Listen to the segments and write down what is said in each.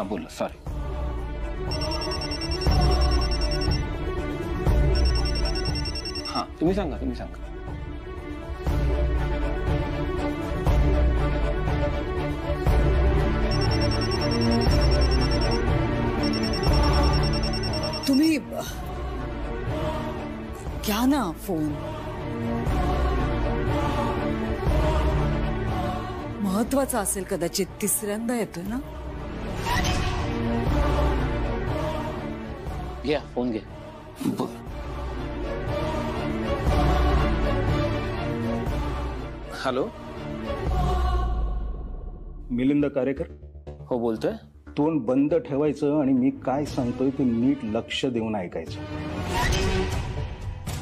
हाँ बोला, सॉरी. हाँ तुम्ही सांगा. तुम्ही घ्या ना फोन. महत्वाचा असेल कदाचित, तिसऱ्यांदा येतोय ना. घ्या फोन घे. हॅलो, मिलिंद कारेकर. हो बोलतोय. तोंड बंद ठेवायचं आणि मी काय सांगतोय ते नीट लक्ष देऊन ऐकायचं.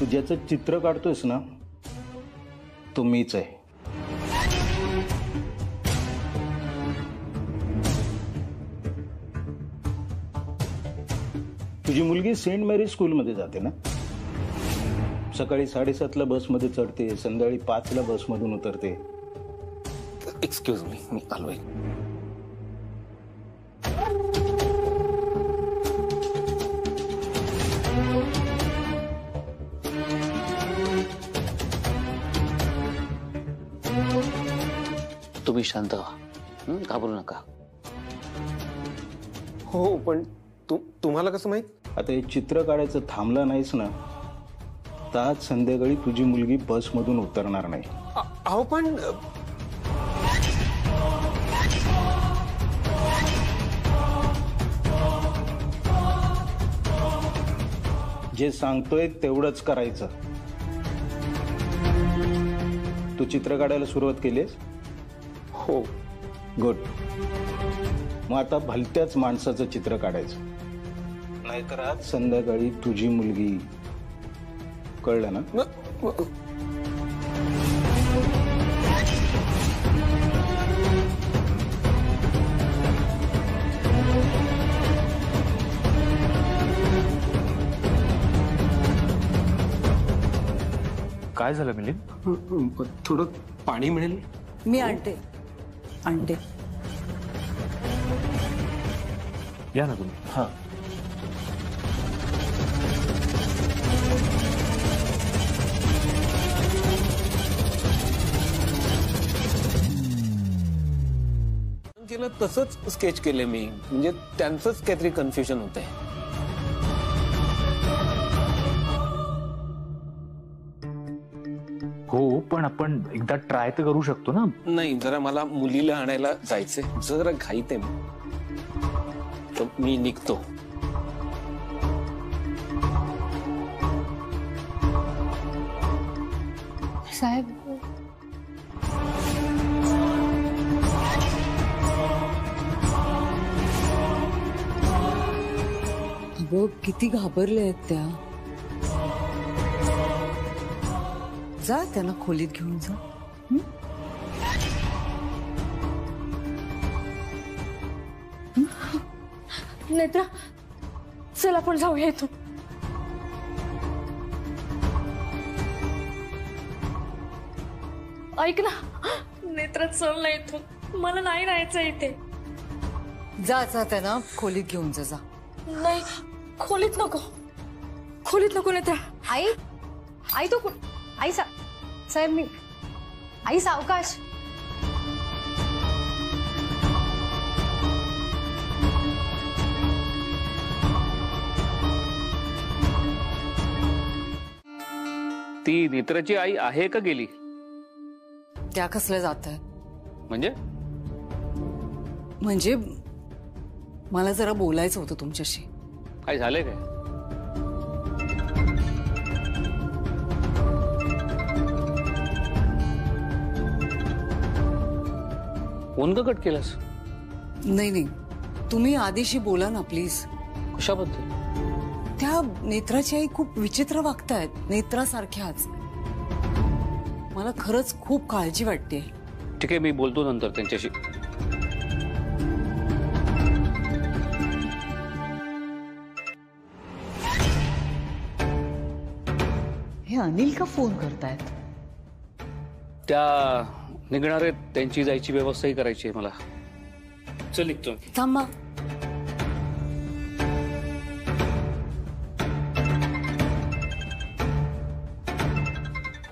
तू ज्याचं चित्र काढतोयस ना तो मीच आहे. तुझी मुलगी सेंट मेरी स्कूलमध्ये जाते ना. सकाळी 7:30ला बसमध्ये चढते, संध्याकाळी 5ला बसमधून उतरते. एक्सक्यूज मी आलोय. तुम्ही शांत व्हा, घाबरू नका. हो पण तुम्हाला कसं माहित? आता हे चित्र काढायचं थांबला नाहीस ना तर आज संध्याकाळी तुझी मुलगी बसमधून उतरणार नाही. अहो पण जे सांगतोय तेवढंच करायचं. तू चित्र काढायला सुरुवात केलीस? हो. गुड. मग आता भलत्याच माणसाचं चित्र काढायचं, नाहीतर आज संध्याकाळी तुझी मुलगी. कळलं ना? काय झालं मिलिंद? थोडं पाणी मिळेल? मी आणते. या ना तुम्ही. हाँ केलं तसंच स्केच केले मी, म्हणजे त्यांचंच काहीतरी कन्फ्युजन होतंय. हो पण आपण एकदा ट्राय तर करू शकतो ना. नाही, जरा मला मुलीला आणायला जायचंय, जरा घाईत आहे मी, तर मी निघतो. साहेब अगं किती घाबरले आहेत त्या. जा त्यांना खोलीत घेऊन जा. नेत्रा चल आपण जाऊया इथून. ऐक ना नेत्रा, चल ना इथून, मला नाही राहायचं इथे. जा त्यांना खोलीत घेऊन जा. नाही खोलीत नको नेत्रा. आई तो आई साहेब मी आई सावकाश. ती नेत्राची आई आहे का गेली? त्या कसल्या जात आहे? म्हणजे मला जरा बोलायचं होतं तुमच्याशी. काय झालंय काय? फोन का कट केलास? नाही तुम्ही आधीशी बोला ना प्लीज. कशाबद्दल? त्या नेत्राची आई खूप विचित्र वागतायत, नेत्रासारख्याच. मला खरंच खूप काळजी वाटते. ठीक आहे, मी बोलतो नंतर त्यांच्याशी. हे अनिल का फोन करतायत? त्या निघणार आहेत, त्यांची जायची व्यवस्थाही करायची आहे मला. चल निघतो. थांबा.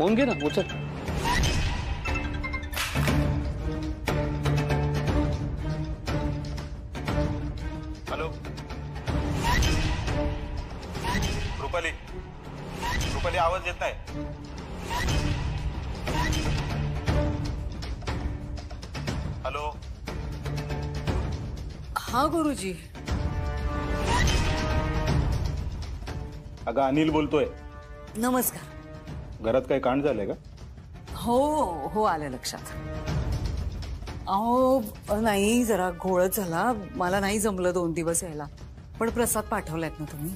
फोन घे ना, उचल. हॅलो रुपाली, रुपाली आवाज येत नाही. हॅलो. हा गुरुजी. अगं अनिल बोलतोय. नमस्कार. घरात काही कांड झालंय का? हो हो, आलं लक्षात. अहो नाही, जरा घोळच झाला. मला नाही जमलं 2 दिवस यायला, पण प्रसाद पाठवलायत ना तुम्ही.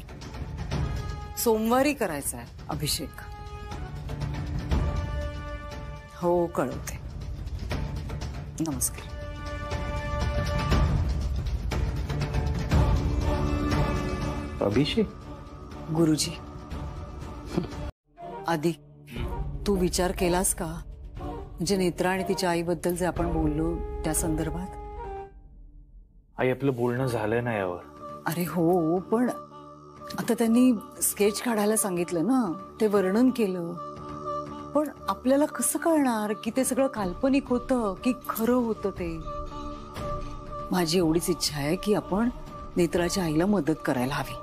सोमवारी करायचा आहे अभिषेक. हो कळवते. नमस्कार. अभिषेक? गुरुजी, आधी तू विचार केलास का, म्हणजे नेत्रा आणि तिच्या आईबद्दल जे आपण बोललो त्या संदर्भात? आई, आपलं बोलणं झालं ना यावर. अरे हो, पण आता त्यांनी स्केच काढायला सांगितलं ना, ते वर्णन केलं, पण आपल्याला कसं कळणार की ते सगळं काल्पनिक होतं की खरं होतं ते? माझी एवढीच इच्छा आहे की आपण नेत्राच्या आईला मदत करायला हवी.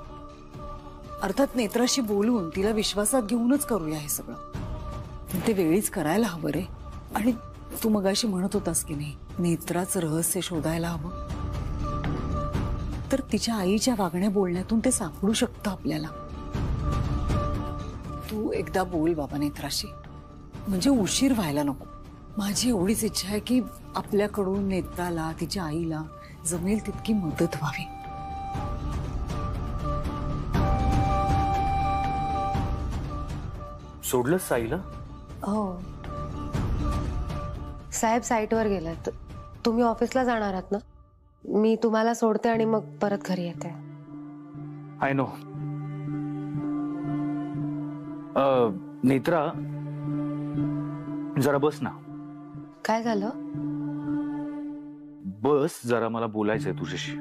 अर्थात नेत्राशी बोलून तिला विश्वासात घेऊनच करूया हे सगळं. ते वेळीच करायला हवं रे. आणि तू मगाशी म्हणत होतास की नाही, नेत्राचं रहस्य शोधायला हवं, तर तिच्या आईच्या वागण्या बोलण्यातून ते सापडू शकतं आपल्याला. तू एकदा बोल बाबा नेत्राशी, म्हणजे उशीर व्हायला नको. माझी एवढीच इच्छा आहे की आपल्याकडून नेत्राला, तिच्या आईला जमेल तितकी मदत व्हावी. सोडलंच साईला? हो साहेब, साईटवर गेलात. तुम्ही ऑफिसला जाणार आहात ना? मी तुम्हाला सोडते आणि मग परत घरी येते. I know. नेत्रा, जरा बस ना. काय झालं? बस जरा, मला बोलायचंय तुझ्याशी.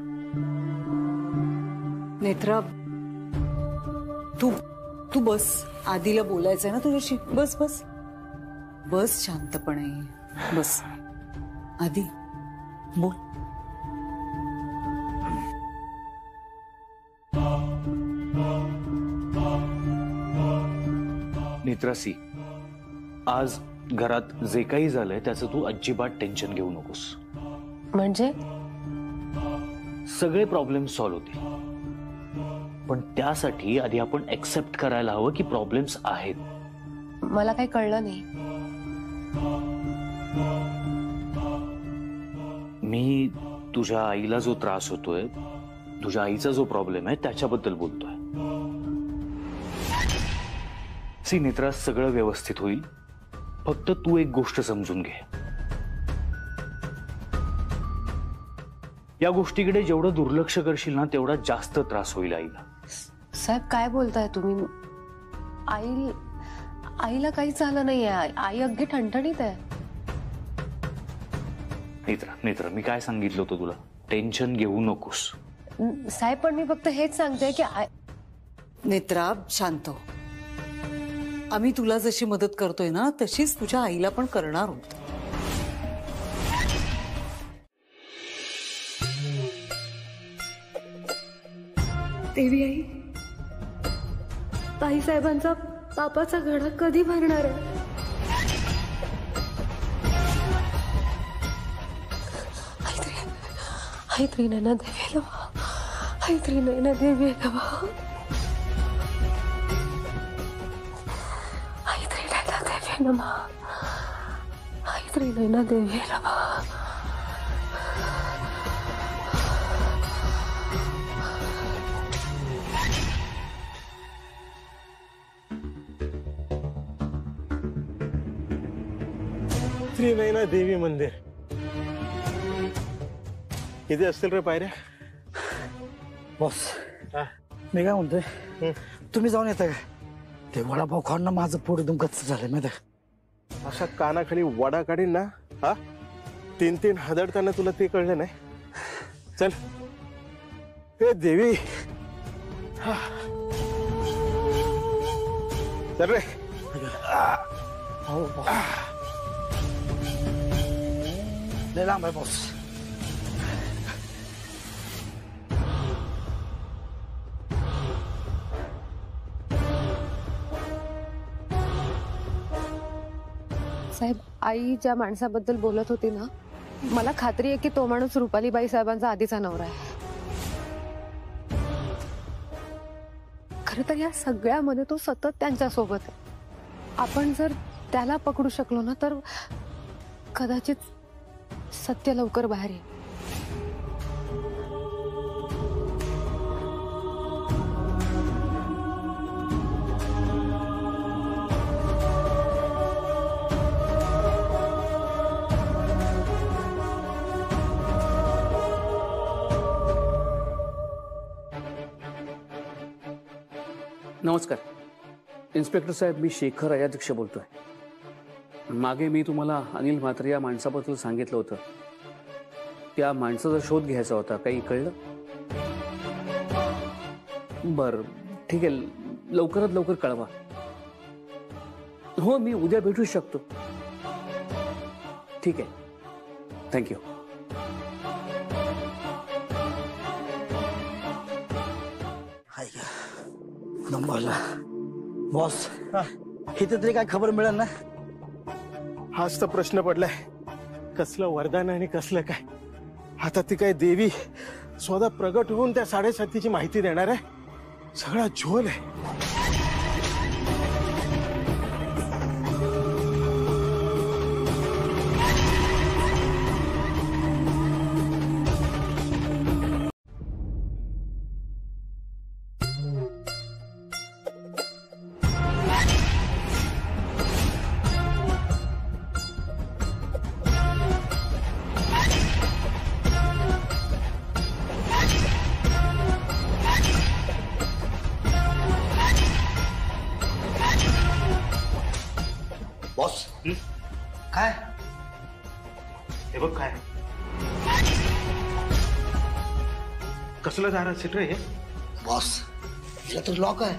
नेत्रा, तू बस. आधीला बोलायचंय ना तुझ्याशी. बस बस बस, शांतपणे बस. आधी बोल. नेत्रासी, आज घरात जे काही झालंय त्याचं तू अजिबात टेन्शन घेऊ नकोस. म्हणजे? सगळे प्रॉब्लेम सॉल्व्ह होतील, पण त्यासाठी आधी आपण एक्सेप्ट करायला हवं की प्रॉब्लेम्स आहेत. मला काही कळलं नाही. मी तुझ्या आईला जो त्रास होतोय, तुझ्या आईचा जो प्रॉब्लेम आहे त्याच्याबद्दल बोलतोय. सी नेत्रा, सगळं व्यवस्थित होईल. फक्त तू एक गोष्ट समजून घे. या गोष्टीकडे जेवढं दुर्लक्ष करशील ना, तेवढा जास्त त्रास होईल आईला. साहेब, काय बोलताय तुम्ही? आईला काहीच झालं नाहीये. आई अगदी ठणठणीत आहे. नेत्रा, मी काय सांगितलं होतं तुला? टेन्शन घेऊ नकोस. साहेब, पण मी फक्त हेच सांगते की नेत्रा, शांत हो. आम्ही तुला जशी मदत करतोय ना, तशीच तुझ्या आईला पण करणार आहोत. देवी आई, ताईसाहेबांचा पापाचा घडा कधी भरणार आहे? ऐत्री नैना देवी लवा, ऐत्री नैना देवी लवा, ऐत्री नैना देवी नमा, ऐत्री नैना देवी लवा. श्री नैना देवी मंदिर किती असतील रे पायऱ्या? बॉस, मी काय म्हणतोय, तुम्ही जाऊन येता का? ते वडापाव खाऊन ना माझं पोट एकदम गच्च झालंय माहिती आहे. अशा कानाखाली वडा काढीन ना, हा 3-3 हदडताना तुला ते कळलं नाही. चल हे देवी, चल रे. हो बॉस. लय लांब आहे बॉस. साहेब, आई ज्या माणसाबद्दल बोलत होती ना, मला खात्री आहे की तो माणूस रुपालीबाई साहेबांचा आधीचा नवरा आहे. खरं तर या सगळ्यामध्ये तो सतत त्यांच्या सोबत आहे. आपण जर त्याला पकडू शकलो ना तर कदाचित सत्य लवकर बाहेर येईल. नमस्कार इन्स्पेक्टर साहेब, मी शेखर अयाध्यक्ष बोलतोय. मागे मी तुम्हाला अनिल म्हात्रे या माणसाबद्दल सांगितलं होतं. त्या माणसाचा शोध घ्यायचा होता. काही कळलं? बरं ठीक आहे, लवकरात लवकर कळवा. हो, मी उद्या भेटू शकतो. ठीक आहे, थँक्यू. नंबरला बॉस, इथे तरी काय खबर मिळेल ना? हाच तर प्रश्न पडलाय. कसलं वरदान आणि कसलं काय. आता ती काय देवी स्वतः प्रगट होऊन त्या 7:30ची माहिती देणार आहे. सगळा झोल आहे. बॉस काय हे बघ, काय कसलं दार असेल रे हे? बॉस, याला तर लॉक आहे.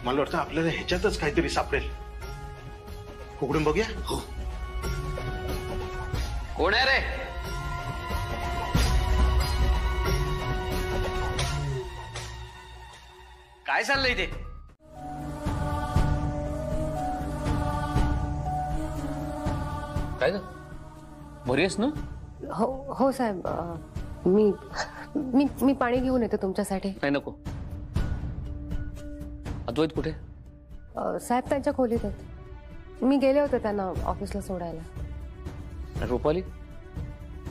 मला वाटतं आपल्याला ह्याच्यातच काहीतरी सापडेल. उघडून बघूया. हो. कोण आहे रे? काय चाललंय ते? काय ग, बरी आहेस ना? हो हो साहेब, मी मी मी पाणी घेऊन येते तुमच्यासाठी. नाही नको. अद्वैत कुठे? साहेब त्यांच्या खोलीत आहेत. मी गेले होते त्यांना ऑफिसला सोडायला. रुपाली?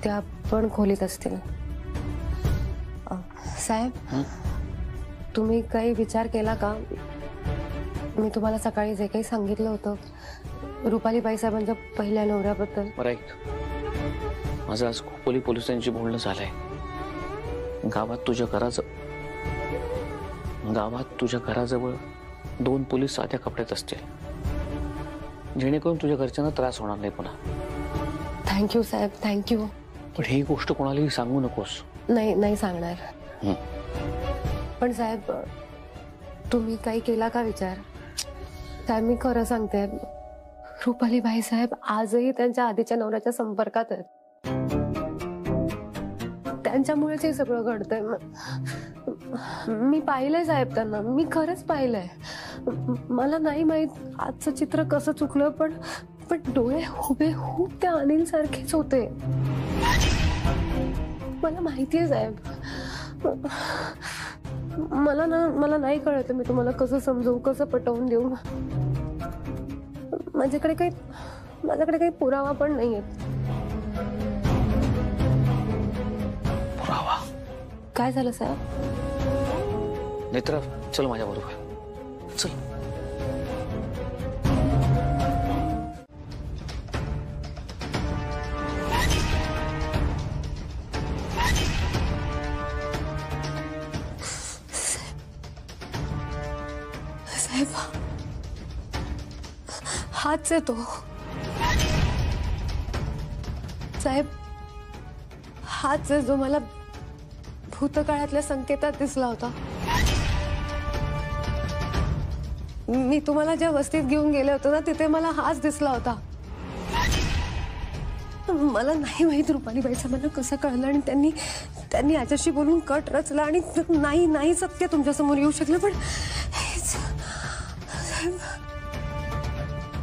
त्या पण खोलीत असतील. साहेब, तुम्ही काही विचार केला का? मी तुम्हाला सकाळी जे काही सांगितलं होतं रुपालीबाई साहेबांच्या पहिल्या नवऱ्याबद्दल. राईट. माझं आज खोपोली पोलिसांशी बोलणं झालंय. गावात तुझ्या घराजवळ 2 पोलीस साध्या कपड्यात असतील, जेणेकरून तुझ्या घरच्यांना त्रास होणार नाही पुन्हा. थँक्यू साहेब, थँक्यू. पण ही गोष्ट कोणालाही सांगू नकोस. नाही सांगणार. पण साहेब, तुम्ही काही केला का विचार? साहेब, मी खरं सांगते, रुपालीबाई साहेब आजही त्यांच्या आधीच्या नवऱ्याच्या संपर्कात आहेत. त्यांच्यामुळेच हे सगळं घडतंय. मी पाहिलंय साहेब त्यांना, मी खरंच पाहिलंय. मला नाही माहित आजचं चित्र कसं चुकलं, पण डोळे हुबेहूब त्या अनिल सारखेच होते. मला माहितीये साहेब. मला नाही कळत मी तुम्हाला कसं समजवू, कसं पटवून देऊ. माझ्याकडे काही पुरावा पण नाहीये. पुरावा? काय झालं साहेब? नेत्रा, चल माझ्या बरोबर. चल. साहेब, हाच आहे तो. साहेब, हाच आहे जो मला भूतकाळातल्या संकेतात दिसला होता. मी तुम्हाला ज्या वस्तीत घेऊन गेले होते ना तिथे मला हाच दिसला होता. मला नाही माहित रुपालीबाई साहेबांना कसं कळलं आणि त्यांनी याच्याशी बोलून कट रचला आणि नाही सत्य तुमच्या समोर येऊ शकलं. पण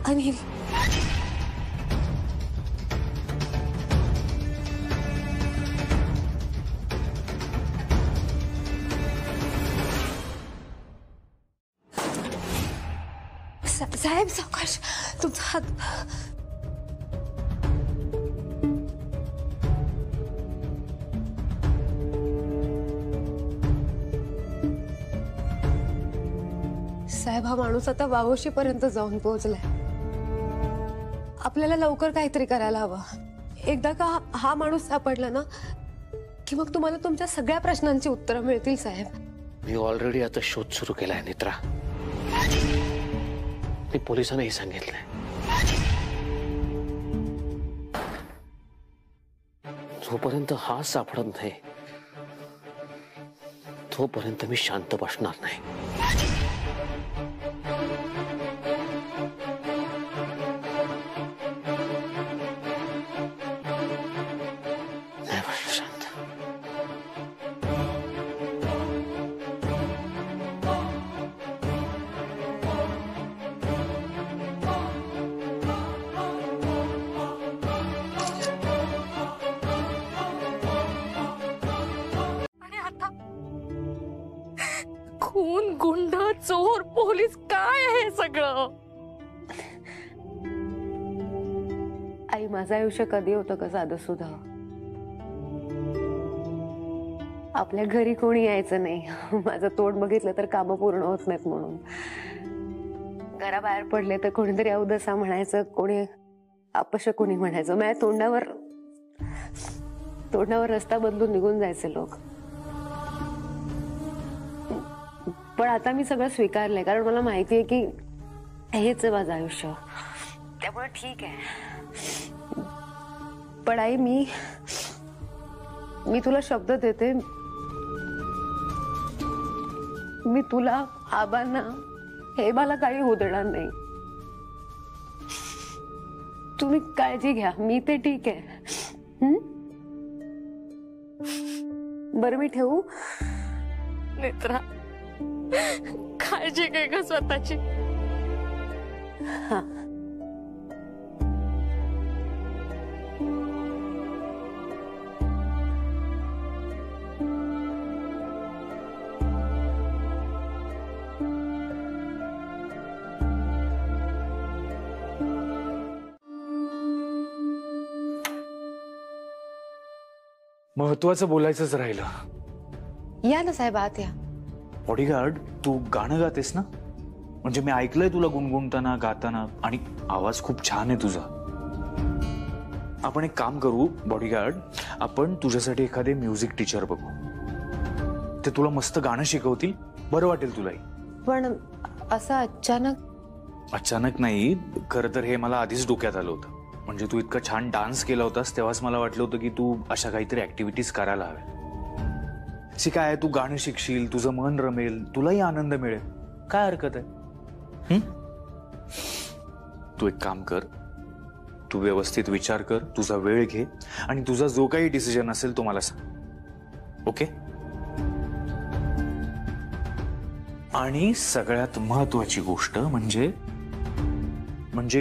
अनिल साहेब सावकाश तुमचा हात. साहेब हा माणूस आता वावोशीपर्यंत जाऊन पोहोचलाय. आपल्याला लवकर काहीतरी करायला हवं. एकदा का हा माणूस सापडला ना की मग तुम्हाला तुमच्या सगळ्या प्रश्नांची उत्तरं मिळतील साहेब. मी ऑलरेडी आता शोध सुरू केलाय नेत्रा. मी पोलिसांनाही सांगितलंय. जोपर्यंत हा सापडत नाही तोपर्यंत मी शांत बसणार नाही. खून, गुंड, चोर, पोलीस, काय आहे सगळं? आई माझं आयुष्य कधी होतं का साधं सुद्धा. आपल्या घरी कोणी यायचं नाही. माझं तोंड बघितलं तर कामं पूर्ण होत नाहीत म्हणून. घराबाहेर पडले तर कोणीतरी अवदसा म्हणायचं, कोणी अपशकुनी म्हणायचं. माझ्या तोंडावर रस्ता बदलून निघून जायचे लोक. पण आता मी सगळं स्वीकारलंय कारण मला माहिती आहे की हेच आहे माझं आयुष्य. त्यामुळे ठीक आहे. पण आई मी तुला शब्द देते, मी तुला आबांना हे मला काही होऊ देणार नाही. तुम्ही काळजी घ्या, मी ते ठीक आहे. बरं मी ठेवू. नेत्रा काळजी घे ग स्वतःची. हा महत्वाचं बोलायचंच राहिलं. या ना साहेब आत या. बॉडीगार्ड तू गाणं गातेस ना? म्हणजे मी ऐकलंय तुला गुणगुणताना गाताना आणि आवाज खूप छान आहे तुझा. आपण एक काम करू बॉडीगार्ड, आपण तुझ्यासाठी एखादे म्युझिक टीचर बघू. ते तुला मस्त गाणं शिकवतील, बरं वाटेल तुलाही. पण असं अचानक नाही, खरं तर हे मला आधीच डोक्यात आलं होतं. म्हणजे तू इतका छान डान्स केला होतास तेव्हाच मला वाटलं होतं की तू अशा काहीतरी ऍक्टिव्हिटीज करायला हव्या. काय तू गाणं शिकशील, तुझं मन रमेल, तुलाही आनंद मिळेल, काय हरकत आहे. तू एक काम कर, तू व्यवस्थित विचार कर, तुझा वेळ घे आणि तुझा जो काही डिसिजन असेल तो मला सांग. ओके? आणि सगळ्यात महत्वाची गोष्ट म्हणजे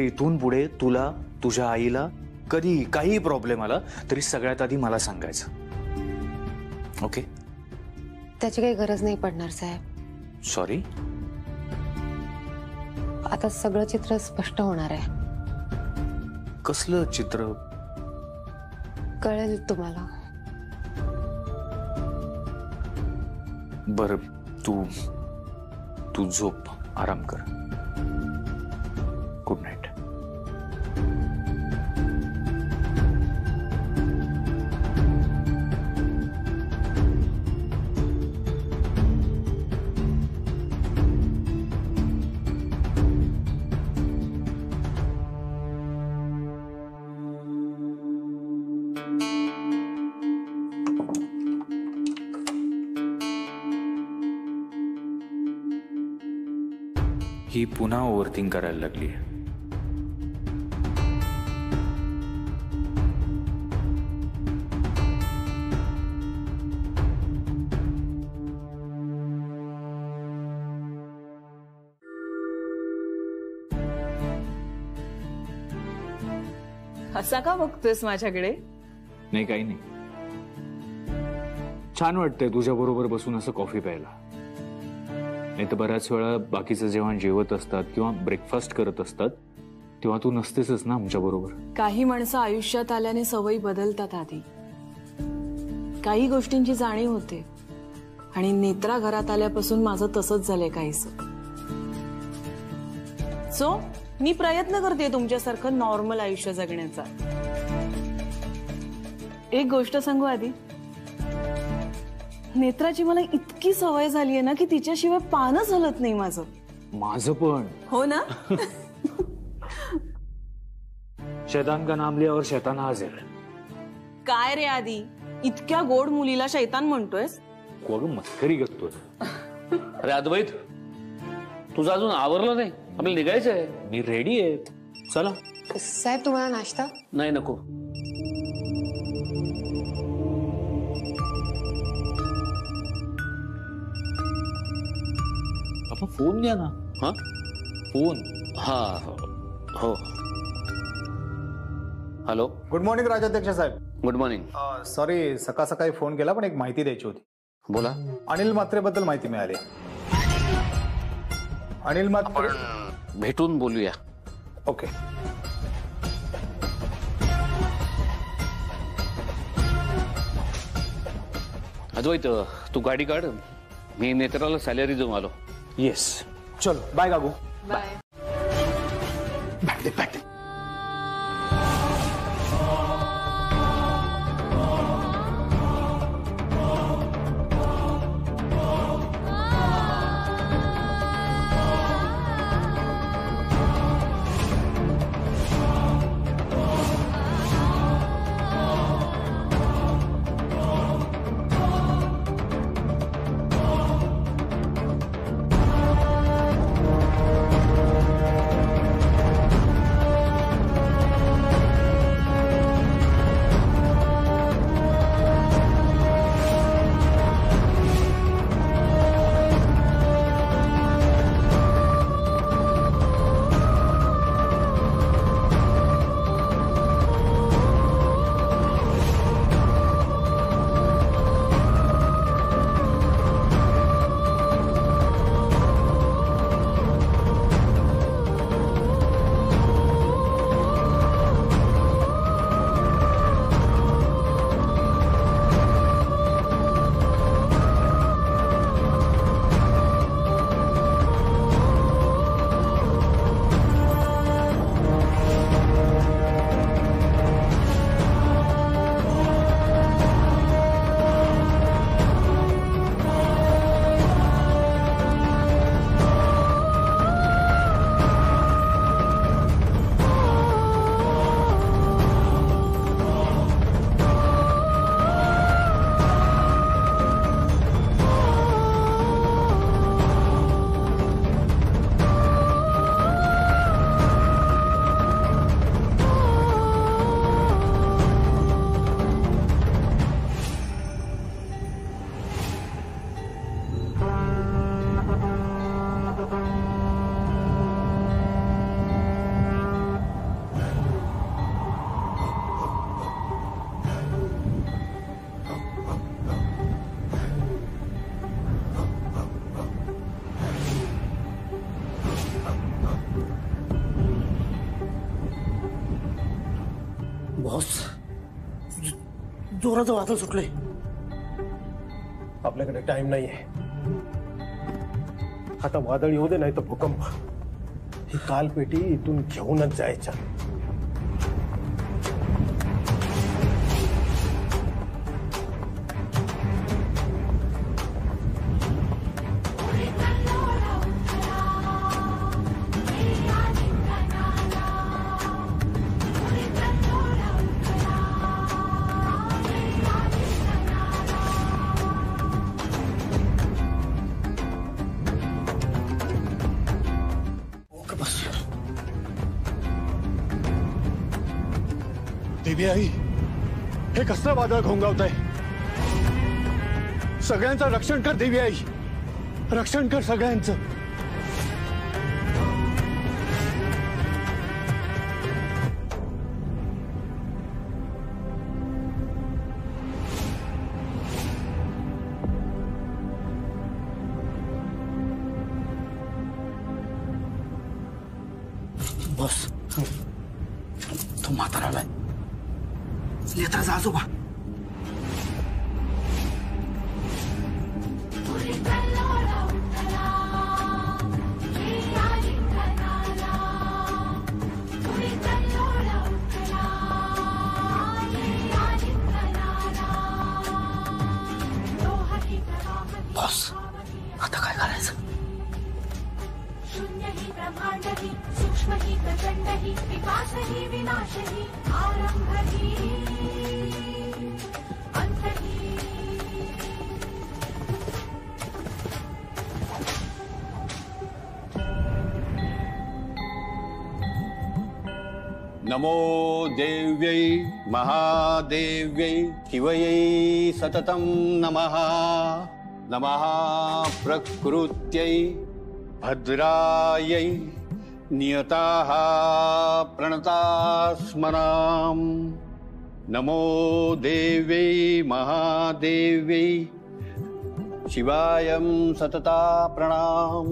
इथून पुढे तुला, तुझ्या आईला कधी काही प्रॉब्लेम आला तरी सगळ्यात आधी मला सांगायचं. ओके? त्याची काही गरज नाही पडणार साहेब. सॉरी. आता सगळं चित्र स्पष्ट होणार आहे. कसलं चित्र? कळेल तुम्हाला. बर, तू झोप, आराम कर. Good night. ही पुन्हा ओव्हरथिंक करायला लागली. असा का बघतोयस माझ्याकडे? नाही, काही नाही. छान वाटतंय तुझ्या बरोबर बसून असं कॉफी प्यायला. नाही तर बऱ्याच वेळा बाकीचं जेव्हा जेवत असतात किंवा ब्रेकफास्ट करत असतात तेव्हा तू नसतेसच ना आमच्या बरोबर. काही माणसं आयुष्यात आल्याने सवयी बदलतात. आधी काही गोष्टींची जाणीव होते आणि नेत्रा घरात आल्यापासून माझं तसंच झालंय काहीसं. सो मी प्रयत्न करते तुमच्यासारखं नॉर्मल आयुष्य जगण्याचा. एक गोष्ट सांगू आधी, नेत्राची मला इतकी सवय झाली आहे ना की तिच्याशिवाय पानच हलत नाही माझं. माझं पण. हो ना. शैतान का नाम लिया और शैतान हाजिर. काय रे आधी, इतक्या गोड मुलीला शैतान म्हणतोयस? कोण मस्करी करतोय. अरे अद्वैत, तुझं अजून आवरलं नाही, आपल्याला निघायचं आहे. मी रेडी आहे, चला. साहेब तुम्हाला नाश्ता? नाही, नको. आपण फोन घ्या ना. हा, फोन. हा, हो. हॅलो. गुड मॉर्निंग राजाध्यक्ष साहेब. Good morning. सॉरी, सकाळ सकाळी फोन केला पण एक माहिती द्यायची होती. बोला. अनिल म्हात्रेबद्दल माहिती मिळाली. अनिल म्हात्रे. भेटून बोलूया. ओके. अद्वैत, तू गाडी काढ, मी नेत्राला सॅलरी देऊन आलो. येस, चलो. बाय गागू. बाय. बॉस, जोराचं वादळ सुटलंय. आपल्याकडे टाइम नाहीये. आता वादळ येऊ दे, नाही तर भूकंप. ही कालपेटी इथून घेऊनच जायच्या. देवी आई, हे कसलं वादळ घोंगावत आहे? सगळ्यांचं रक्षण कर देवी आई, रक्षण कर सगळ्यांचं. बॉस, तो म्हातारा आलाय. नेत्राचा आजोबा. बॉस, आता काय करायचं? शून्य ही ब्रह्मांड ही, सूक्ष्म ही प्रचंड ही, विकास ही विनाश ही, आरंभ ही अंत ही. नमो देव्यै महादेव्यै शिवयै सततं नमः. नमः प्रकृत्यै भद्रायै नियताः प्रणतास्मनाम्. नमो देव्यै महादेव्यै शिवायं सतता प्रणाम.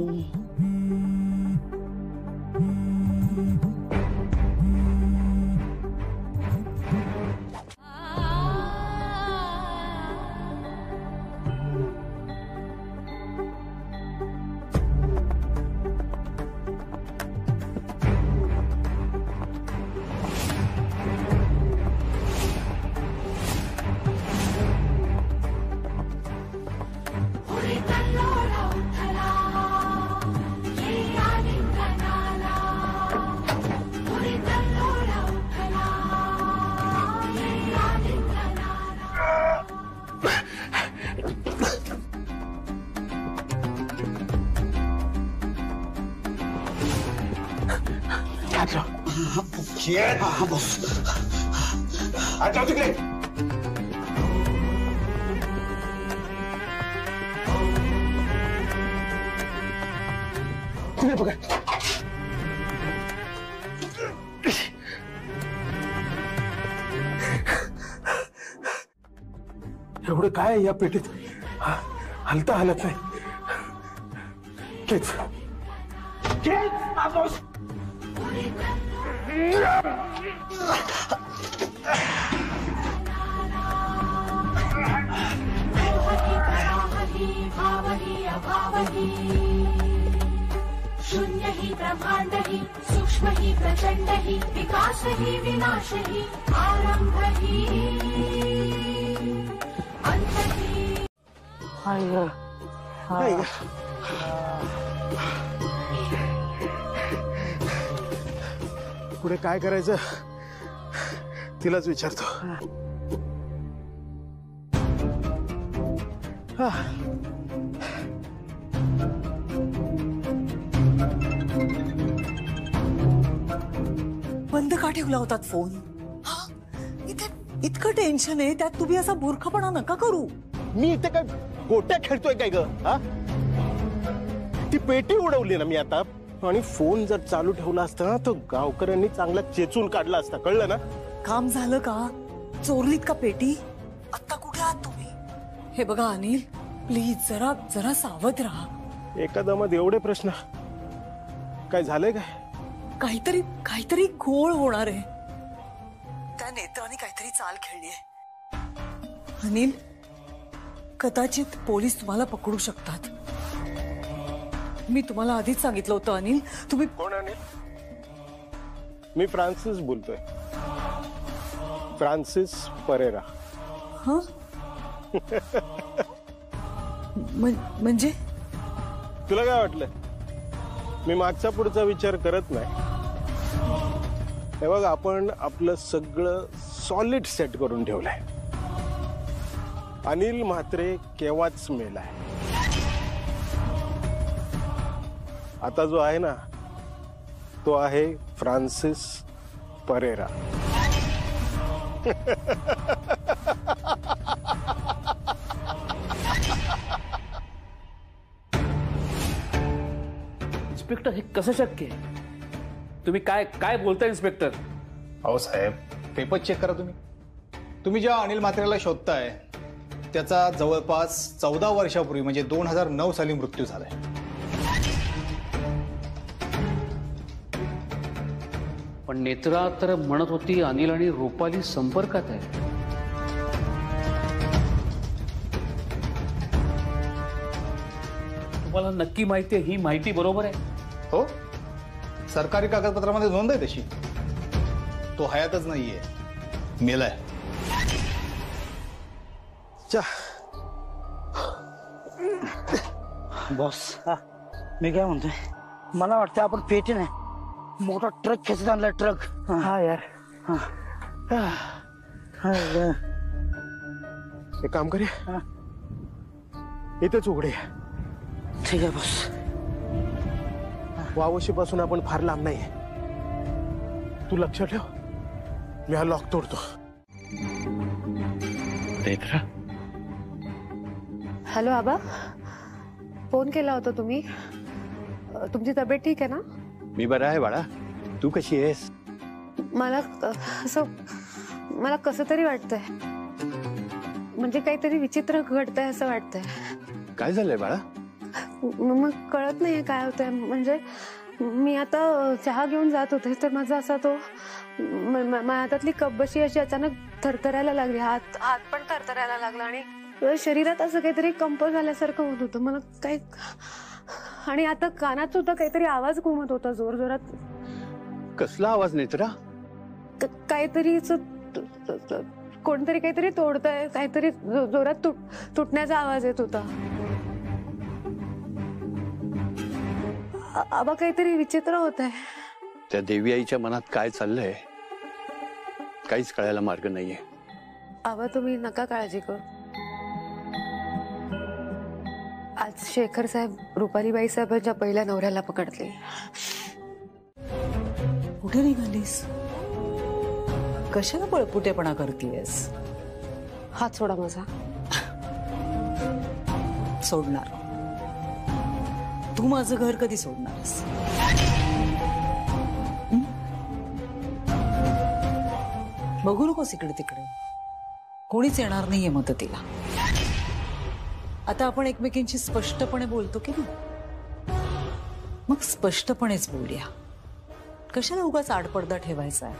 एवढं काय आहे या पेटीत? हलता हलत नाही. केच शून्य ही ब्रह्मांड ही, सूक्ष्म ही प्रचंड ही, विकास ही विनाश ही, आरंभ ही अंत ही. पुढे काय करायचं तिलाच विचारतो. बंद का ठेवला होतात फोन? इथे इतकं टेन्शन आहे, त्यात तुम्ही असा मूर्खपणा नका करू. मी इथे काय गोट्या खेळतोय काय ग? ती पेटी उडवली ना मी आता, आणि फोन जर चालू ठेवला असता तर गावकऱ्यांनी चांगला चेचून काढला असता. कळलं ना? काम झालं का? चोरलीत का पेटी? आता कुठे आहात तुम्ही? हे बघा अनिल, प्लीज जरा जरा सावध राहा. एका दमात एवढे प्रश्न? काय झालंय काय? काहीतरी घोळ होणार आहे. त्या नेत्राने काहीतरी चाल खेळली आहे. अनिल, कदाचित पोलीस तुम्हाला पकडू शकतात. मी तुम्हाला आधीच सांगितलं होतं अनिल. तुम्ही कोण अनिल? मी फ्रान्सिस बोलतोय, फ्रान्सिस परेरा. म्हणजे तुला काय वाटलं मी मागचा पुढचा विचार करत नाही? हे बघ, आपण आपलं सगळं सॉलिड सेट करून ठेवलंय. अनिल म्हात्रे केव्हाच मेलाय. आता जो आहे ना, तो आहे फ्रान्सिस परेरा. इन्स्पेक्टर, हे कसं शक्य आहे? तुम्ही काय काय बोलताय इन्स्पेक्टर? अहो साहेब, पेपर चेक करा तुम्ही. तुम्ही ज्या अनिल म्हात्रेला शोधताय त्याचा जवळपास 14 वर्षापूर्वी म्हणजे 2009 साली मृत्यू झालाय. पण नेत्रा तर म्हणत होती अनिल आणि रुपाली संपर्कात आहे. तुम्हाला नक्की माहिती आहे? ही माहिती बरोबर आहे? हो, सरकारी कागदपत्रामध्ये नोंद आहे तशी. तो हयातच नाहीये, मेलाय. बॉस, मी काय म्हणतोय, मला वाटतं आपण पेटी नाही मोठा ट्रक खेचत आणला. ट्रक. हा यार. एक काम करूया, इथेच उघडे. ठीक आहे बॉस. वावशी पासून आपण फार लांब नाहीये. तू लक्ष ठेव, मी हा लॉक तोडतो. नेत्रा, हॅलो आबा, फोन केला होता तुम्ही? तुमची तब्येत ठीक आहे ना? मी बरा आहे बाळा, तू कशी आहेस? मला मला कसं तरी वाटतंय, म्हणजे काहीतरी विचित्र घडतंय असं वाटतंय. काय झालंय बाळा? मग कळत नाहीये काय होतंय. म्हणजे मी आता चहा घेऊन जात होते तर माझा असा तो माझ्या हातातली कपबशी अशी अचानक थरथरायला लागली. हात पण थरथरायला लागला आणि शरीरात असं काहीतरी कंप झाल्यासारखं होत होतं मला काय. आणि आता कानात सुद्धा काहीतरी आवाज घुमत होता जोर जोरात. कसला आवाज नेत्रा? काहीतरी कोणतरी काहीतरी तोडतंय, काहीतरी जोरात तुटण्याचा आवाज येत होता. आबा काहीतरी विचित्र होत आहे. त्या देवी आईच्या मनात काय चाललंय काहीच कळायला मार्ग नाहीये. आबा तुम्ही नका काळजी करू. आज शेखर साहेब रुपालीबाई साहेबांच्या पहिल्या नवऱ्याला पकडले. कुठे निघालीस? कशाला पळपुटेपणा करतेस? हात सोडा माझा. सोडणार? तू माझं घर कधी सोडणारस? बघू नकोस इकडे तिकडे, कोणीच येणार नाहीये मदतीला. आता आपण एकमेकींशी स्पष्टपणे बोलतो की नाही? मग स्पष्टपणेच बोलूया. कशाला उगाच आडपडदा ठेवायचा?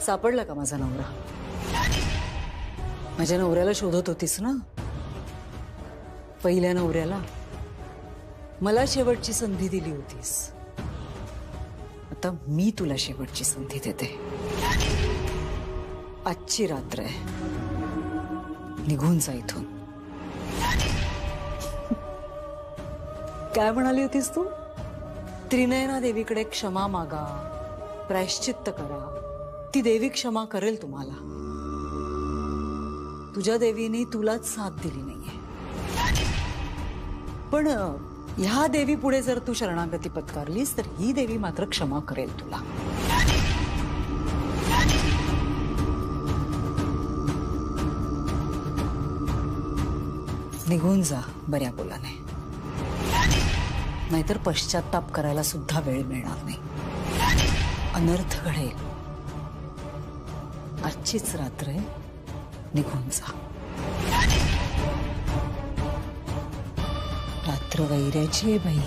सापडला का माझा नवरा? माझ्या नवऱ्याला शोधत होतीस ना? पहिल्या नवऱ्याला मला शेवटची संधी दिली होतीस. आता मी तुला शेवटची संधी देते. आजची रात्र आहे, निघून जा इथून. काय म्हणाली होतीस तू? त्रिनयना देवीकडे क्षमा मागा, प्रायश्चित्त करा, ती देवी क्षमा करेल तुम्हाला. तुझ्या देवीने तुलाच साथ दिली नाहीये, पण ह्या देवी पुढे जर तू शरणागती पत्कारलीस तर ही देवी मात्र क्षमा करेल तुला. निघून जा बऱ्या बोलाने, नाहीतर पश्चाताप करायला सुद्धा वेळ मिळणार नाही. अनर्थ घडेल. आजचीच रात्र आहे, निघून जा. रात्र वैऱ्याची आहे बाई.